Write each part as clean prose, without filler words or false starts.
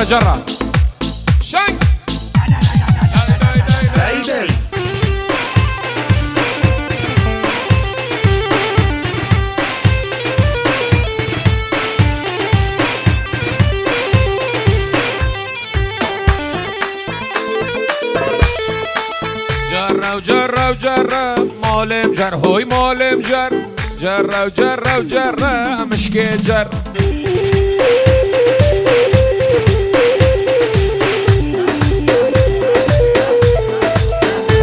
جرة شنك جرة وجرة وجرة مالم جر هوي مالم جر جرة وجرة وجرة مشكي جر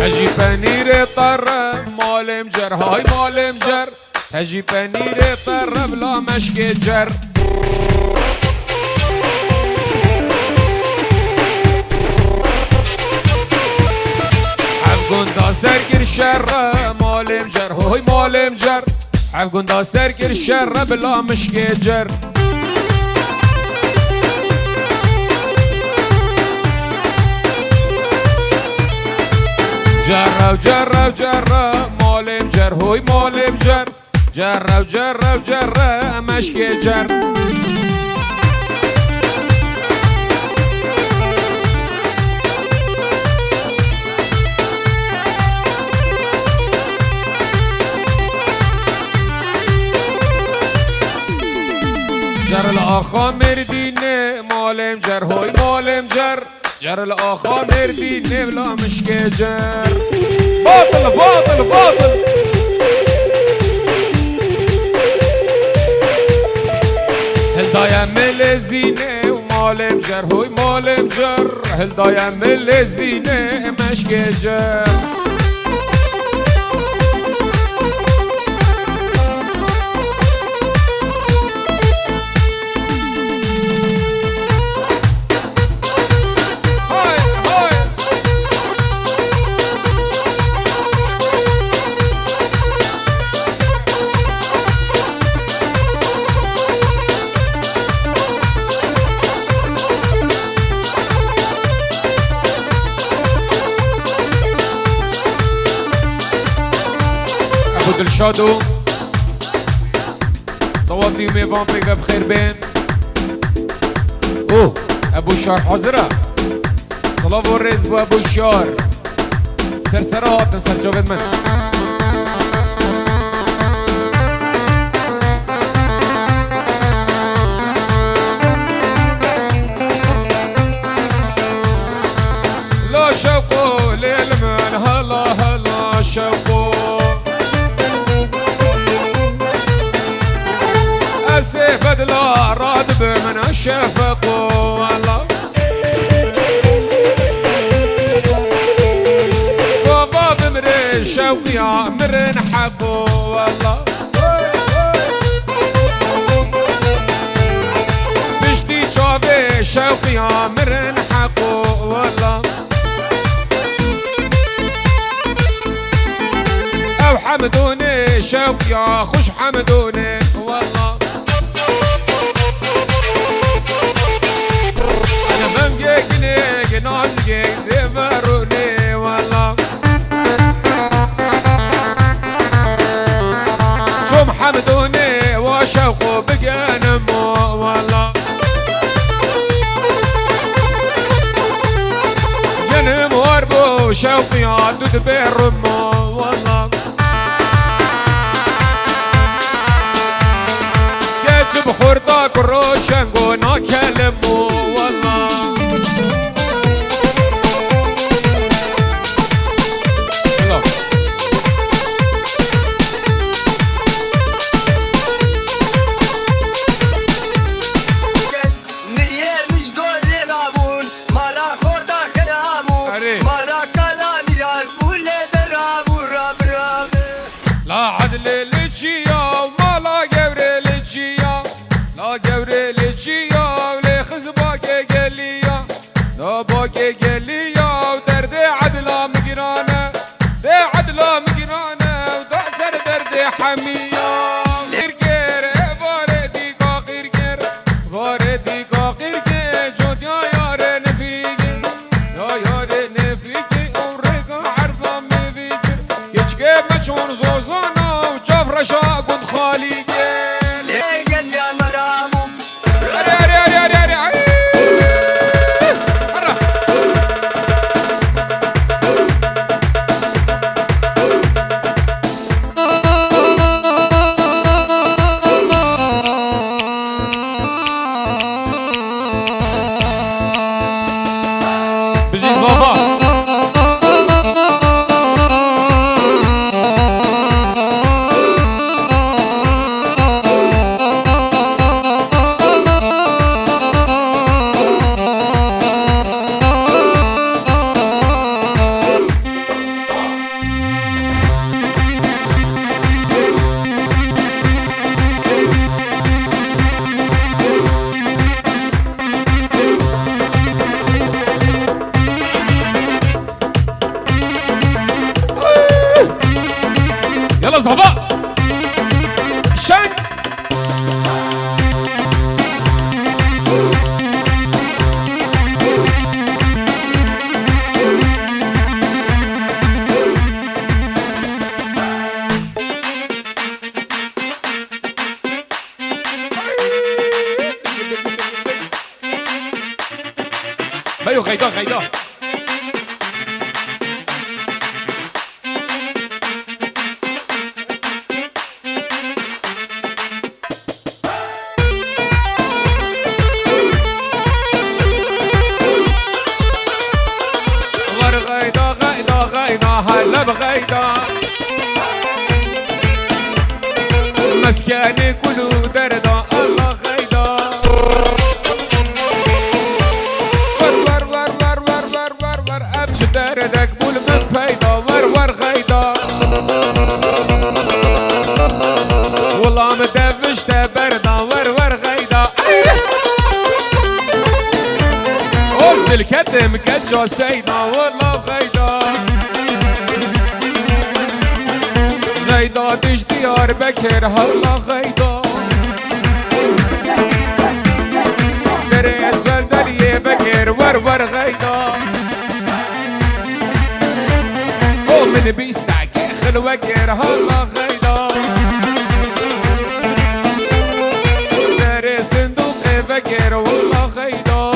هجي بنير طرة مالم جر هاي مالم جر هجي بنير طرة بلا مشكي جر حفقون سرقر شرة مالم جر هوي مالم جر حفقون سرقر شرة بلا مشكي جر جرة وجرة وجرة مالم جر هوي مالم جر جرة وجرة وجرة مشكي جر جر الآخا مردینه مالم جر هوی مالم جر جر الآخا مردینه بلا مشکه جر باطل باطل باطل هل دایم لزینه و مالم جر هوی مالم جر هل دایم لزینه مشکه جر الشادو طوالي ميفان بيقى بخير بين اوه ابو الشار حاضرة صلاة والرز بو ابو الشار سرسرات نسر جاوید من لا شوقو للمن هلا هلا شوقو سيف لا راد من الشفق والله بابا بمر شوقي مرن حقو والله بشتي شافي شوقي مرن حقو والله او حمدوني شوقي خوش حمدوني والله نازجي زمروني والله شو محمدوني وشوقو بقى نمو والله ينم واربو شوقي عدود بالرمو والله جيت بخوردك الروشنقو ناكلمو والله باقي قليا ودردي عدلا مقرانه دي عدلا مقرانه ودا سر دردي حميه غير واردي غير واردي غير جود يا يار نفيقي يا يار نفيقي اوريك عرضه مفيقي كيشكي مشون زوزانا وجفر شاق خالي خيو غيدا غيدا غر غيدا غيدا غيدا هلا بغيدا مسكاني كله دردا الله غيدا ور ور ور ور ور ور ور ور ابش دردك بول من فايدا ور ور غيدا والله مدفشت بردا ور ور غيدا وسط الكتم كجا سيدا والله غيدا غيدا دش ديار بكر هلا غيدا دري صندلية بكر ور ور غيدا ومن بيستعك خلوة كر هلا غيدا دري صندوق بكر والله غيدا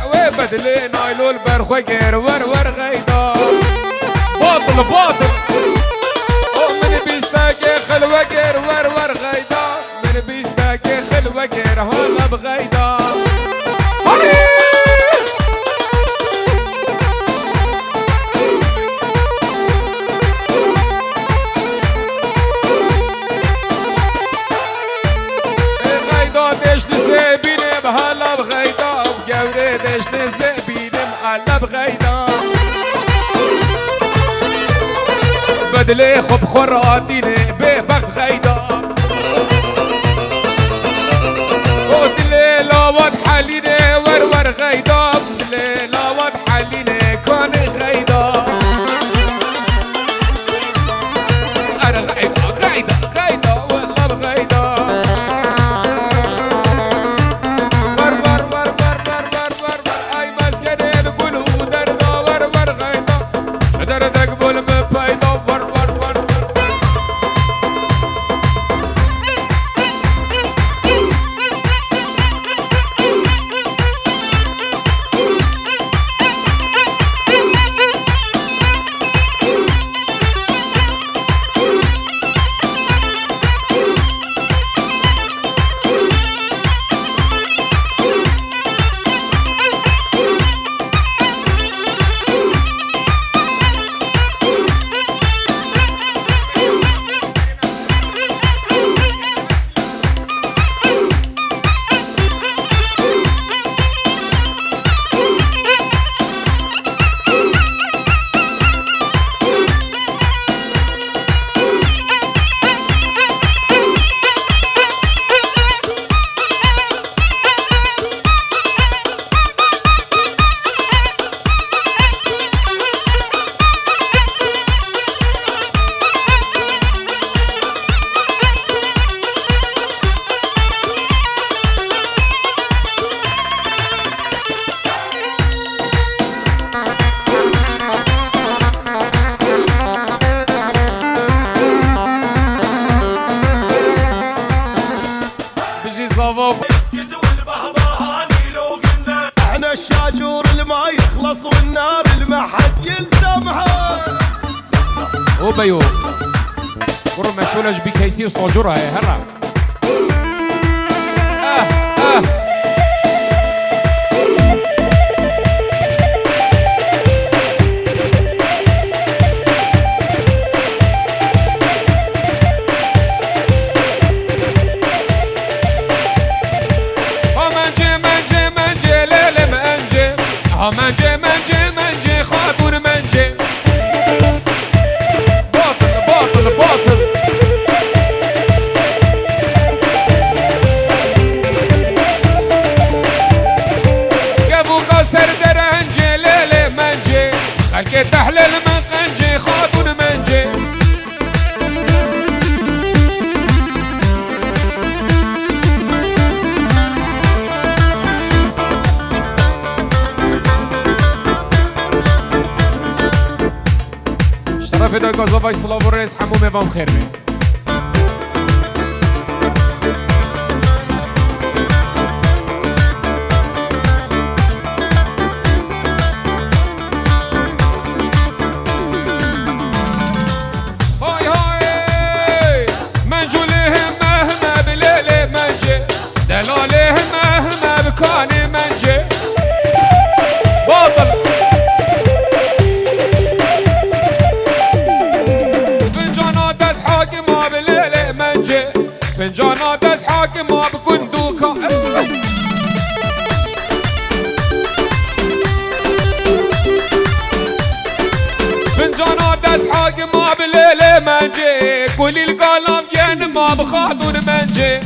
وبدلي نايلو البرخوة كر ور ور غيدا باطل باطل ومن بيستاكي خلوة كر ور ور غيدا من بيستاكي خلوة كر هلا بغيدا غيدا ديش نسيبيني بهلا بغيدا وقوري ديش نسيبيني بهلا بغيدا بدلي خب خراتيني ببخت غيدا ودلي لا واد حليني ور ور غيدا بدلي لا واد حليني كون غيدا انا غيدا غيدا غيدا والله بغيدا ور ور ور ور ور ور ور ور اي مسكني القلوب دردا ور ور غيدا شدردك بول مبايدا ور الشاجور اللي ما يخلص والنار اللي ما حد يلزمها وبيو ورا مشولج بكيسي وصاجورها يا هرا منجي منجي منجي خاتون منجي باطل باطل باطل قبو قصر درنجي ليلي منجي خلكي تحلل من قنجي خاتون منجي فدا گازا وای سلاو رئیس حموم وام خیر می واق ما بليلة منجي كل القلم ين ما بخاطر منجي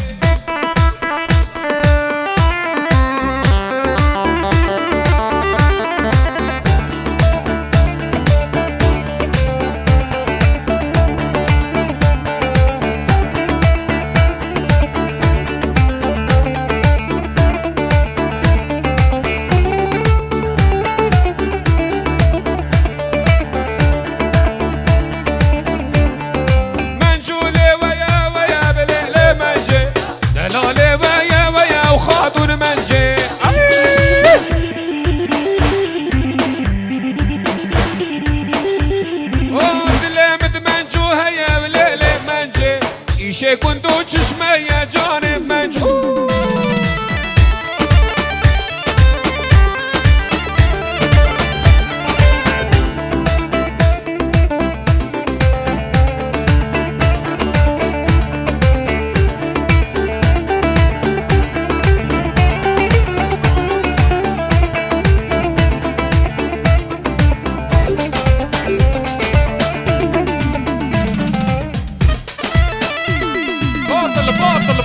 شي كنتو تشمي يا جانب منجو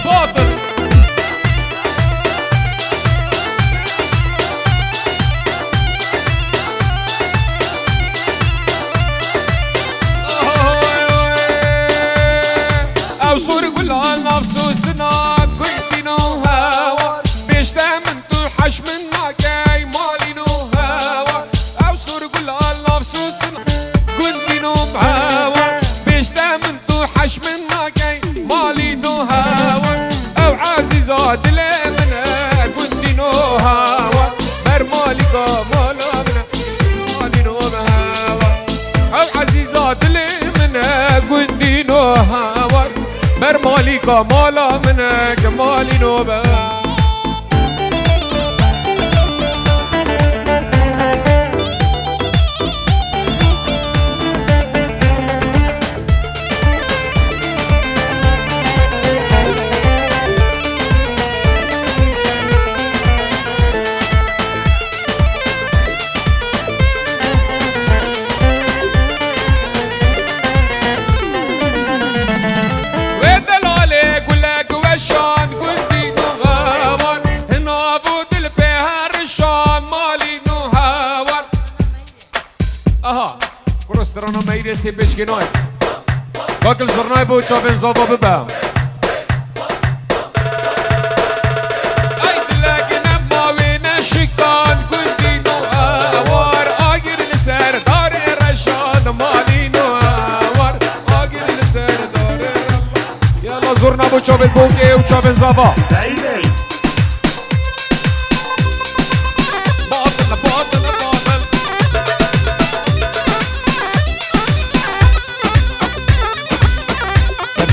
باطل او صور كل نفسه سنا كنت نوها بيش دائما توحش منك جاي مالي نوها او صور كل نفسه سنا كنت نوها بيش دائما توحش منك جاي مالي نوها او عزيزات لمنا كنت نوها برمالك مالا منا مالي نوها او عزيزات لمنا كنت نوها برمالي كمالا منا كمالي نوبة Strano mejde si bečkinojt Kakil zrnaj bo čaven zava beba Aj dilaki nemma vina shikan Kundino awar Agir lisar dar rashad Malino awar Agir lisar dar Yalla zurna bo čaven boke u čaven zava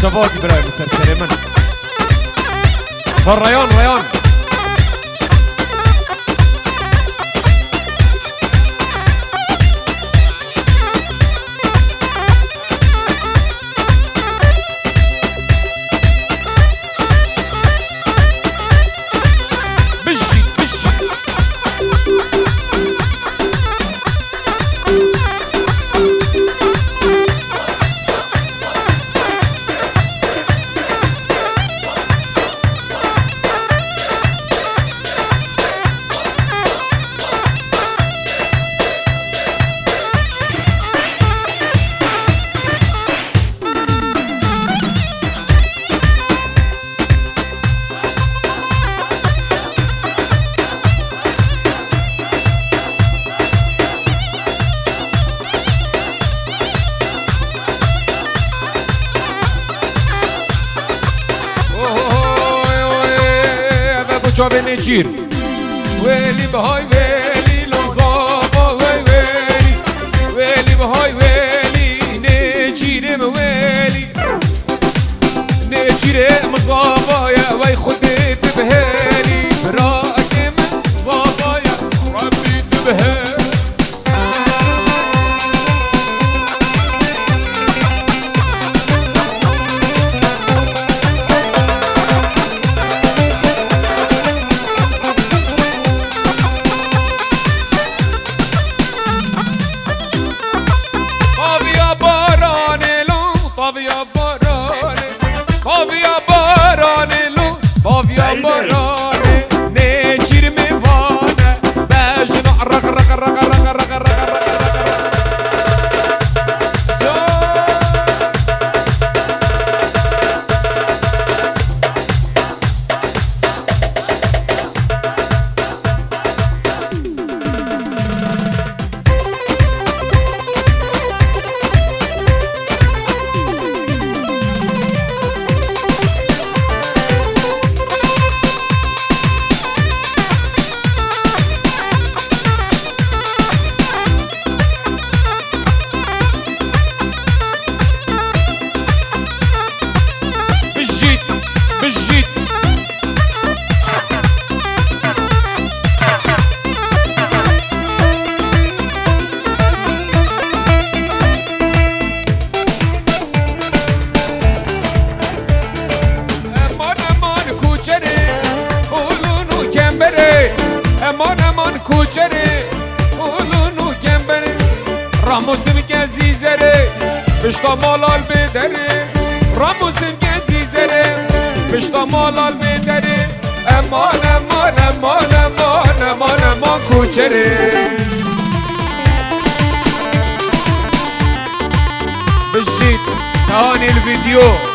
جواد براي مسلسل من الريان ريان شو نجير ويلي بهاي ويلي لنصابة ويلي ويلي بهاي ويلي نجير ويلي نجير مصابة يا وي خدي تبهالي براك من صابة يا ربي تبهالي امان امان کوچره اولونو گمبره راموسم گزی زره بشتا مالال بدره راموسم گزی زره بشتا مالال بدره امان امان امان امان امان امان کوچره بجيت تهاني الفيديو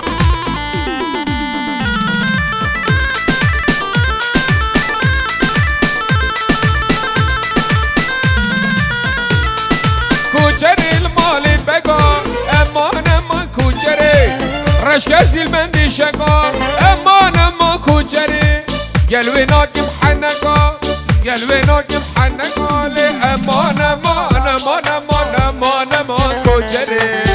كوچري المالي بقى امان امان كوچري رشكاسي المندي شقا امان امان كوچري قلبي ناكم حنقا قلبي ناكم حنقا لي امان امان امان امان امان امان كوچري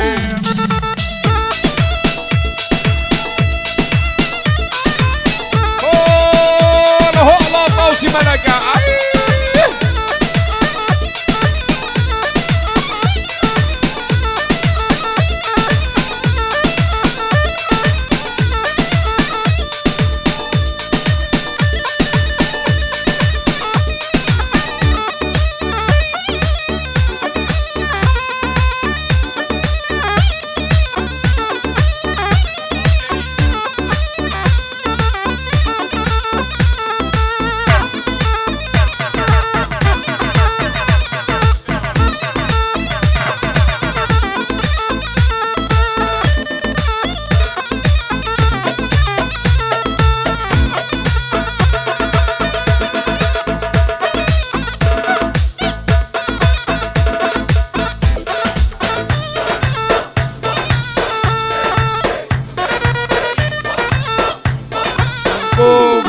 طوسي ملكة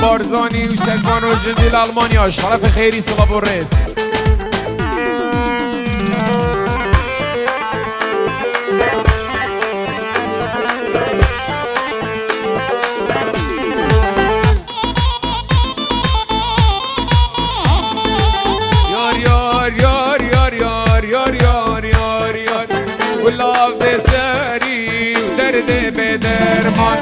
بارزانی و سلمان و جندی الالمانیا شرف خیری صلاب و رئیس یار یار یار یار یار یار یار یار یار گلاب به سری و درد به درمان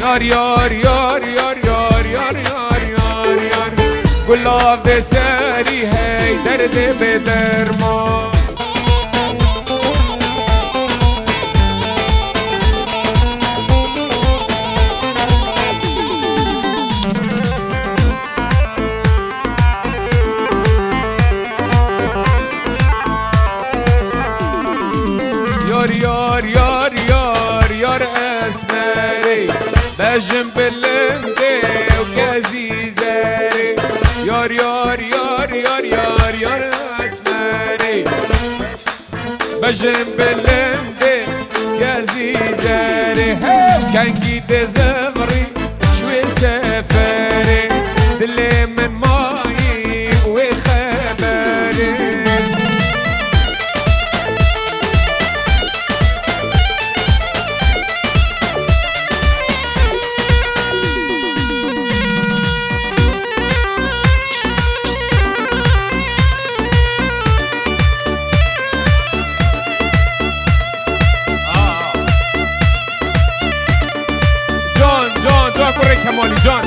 یار یار یار یار یار یار یار یار یار گلاب به سری هی درد به درمان یار یار یار یار یار اسمری بجم بلنده و کزی زری یار یار یار یار یار یار اسمری بجم بلنده کزی زری کنگی دزمری شوی سفری دل من مایی و خبری جان کمالی جان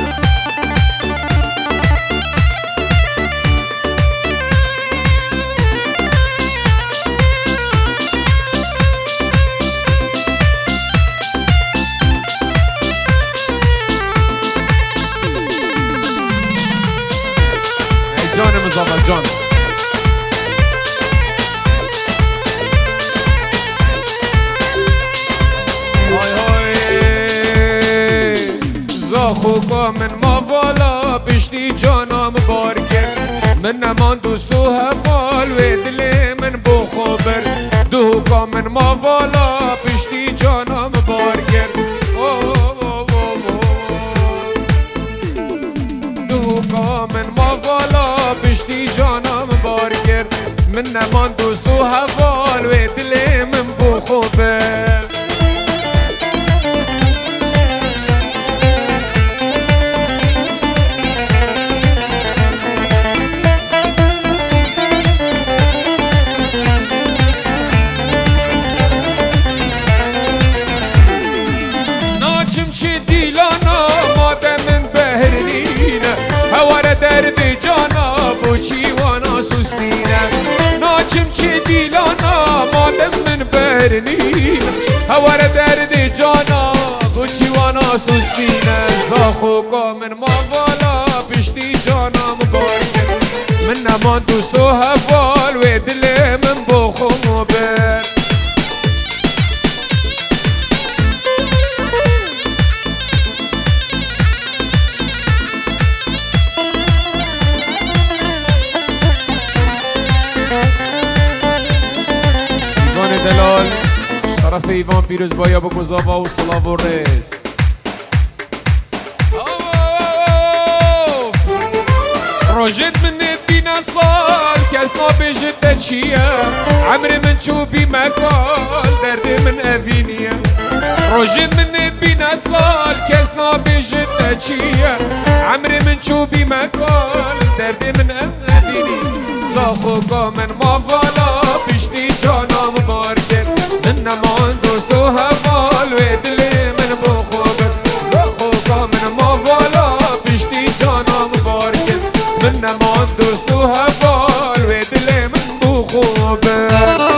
ای جان مزاول جان خوکا من موالا پشتی جانم بارگر من نمان دوست و حوال و دل من بخوبر دوکا من موالا پشتی جانم بارگر دوکا من موالا پشتی جانم بارگر من نمان دوست و حوال و دل من بخوبر درد جانا بو بوچی وانا سوستینه ناچم چه دیلانا مادم من برنی هوار درد جانا بوچی وانا سوستینه زاخو کامن ما والا پشتی جانا مبارکه من نمان دوست و هفال و دل من بخو مبر دلال طرف ایوان پیروز بایا با گزاوا و سلاو و رس روژت من بینا سال کس نابجت چیه عمر من چوبی مکال درد من اوینیه روژت من بینا سال کس نابجت چیه عمر من چوبی مکال درد من اوینیه زاخو کامن ما والا پشتی جانا مبارکه من نمان دوست و حوال و دل من بخوبت زاخو کامن ما والا پشتی جانا مبارکه من نمان دوست و حوال و دل من بخوبت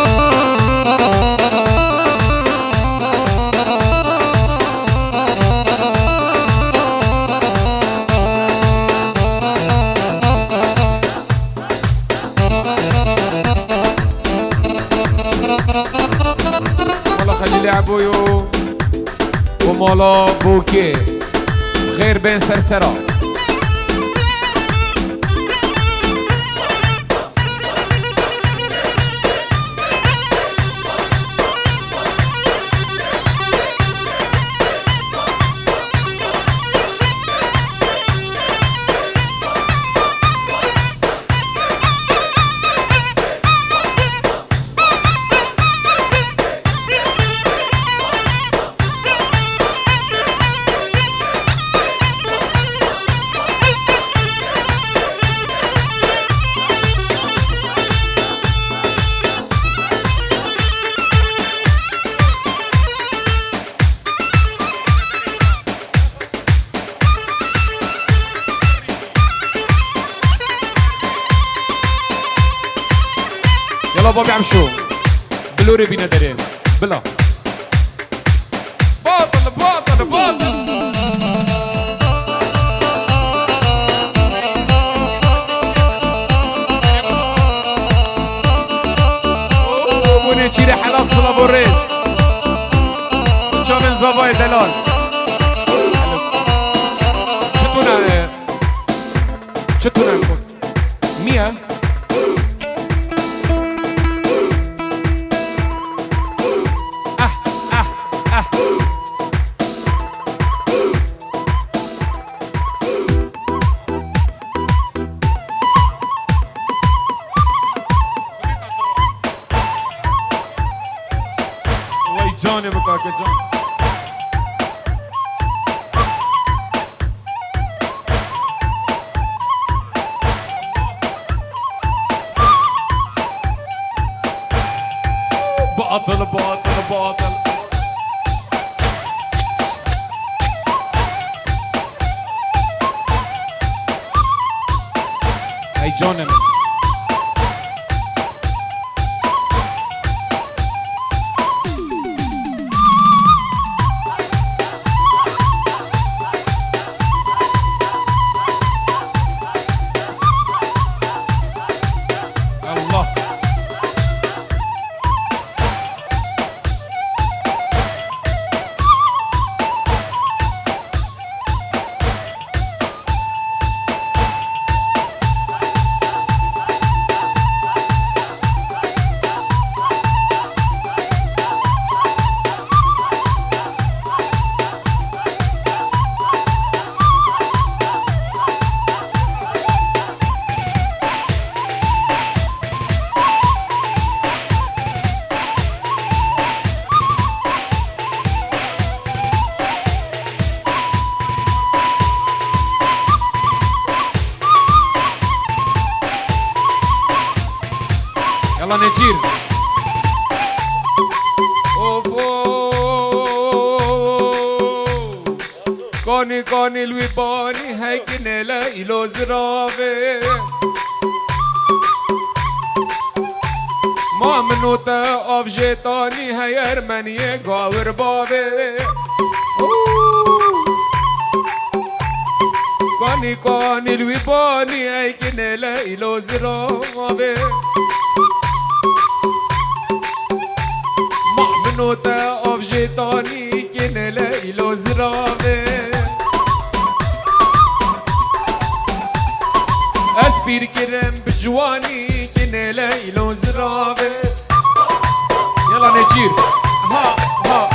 لعبويو ومالا بوكي غير بين سرسرة يلا بابي عم شو بلوري بينا دارين بلا باطل باطل باطل بوني تشيري حلاق صلاب الرئيس شامن زافاي دلال شتونا نكون مية جاني مكاك جان باطل باطل باطل هاي جاني يلا نجير كوني كوني الويباني هيك نلا إلو زرافي ما منو تقف جيتاني هير من يقاور بابي كاني كاني الويباني هيكن ليلو زرابي ما منو تقف جيتاني كن ليلو زرابي اسبير كرم بجواني كن ليلو زرابي يلا نجير ها ها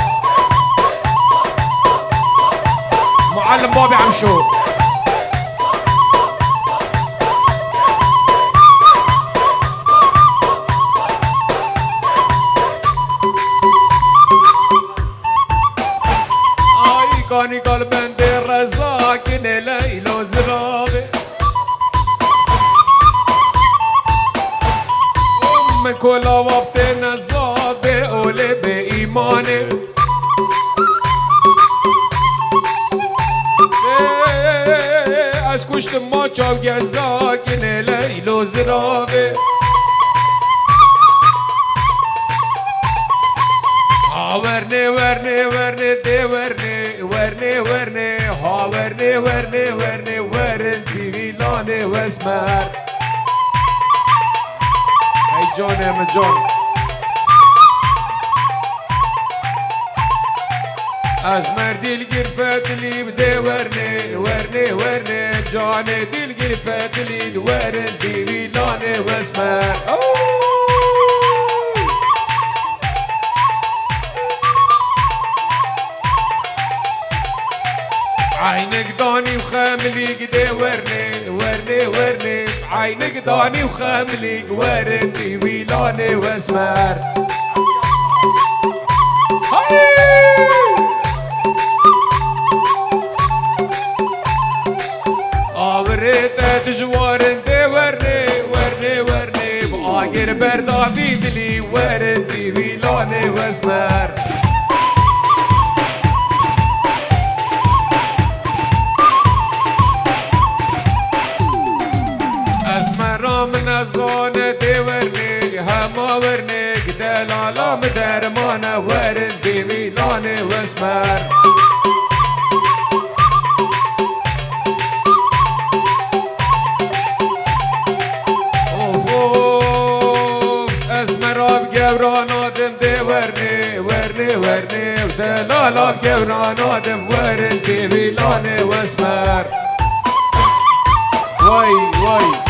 معلم بابي عم شو اي كاني قلبن دي رزا كن ليلو زرابي من كل وقت نزاد بقوله بإيمانه از کشت ما چاو گزا کنه لیلو زرابه ورنه ورنه ورنه ده ورنه ورنه ورنه ها ورنه ورنه ورنه ورن دیویلانه واسمر ای جانم جان از مرد دلگیر فتلی بده ورنه ورنه ورنه جان دلگیر فتلی ورن دیویلانه واسمر عينك داني وخامليك دي ورني ورني ورني عينك داني وخامليك ورني ويلاني واسمر آوريت دجوارن دي ورني ورني ورني بآقر بردا بيدلي ورني ويلاني واسمر من ازانه دی ورنی هما ورنی دلالام درمانه ورن دیویلانه واسمر اوف اوف اسمراب گوران آدم دی ورنی ورنی ورنی دلالام گوران آدم ورن دیویلانه واسمر وای وای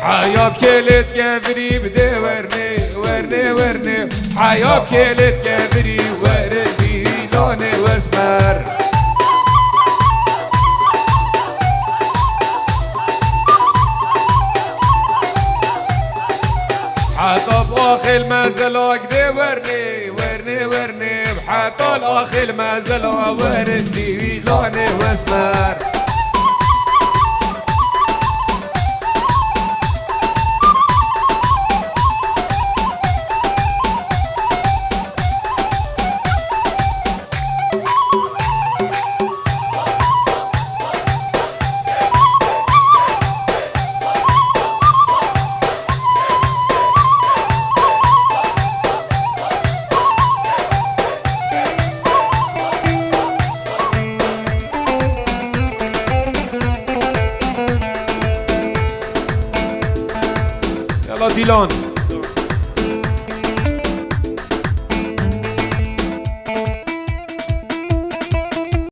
حياب كيلت كافري بدي ورني ورني ورني حياب كيلت كافري ورني لوني واسمر حتى باخل ما زلاك دي ورني ورني ورني حتى الاخل ما زلا ورني لوني واسمر يلا ديلان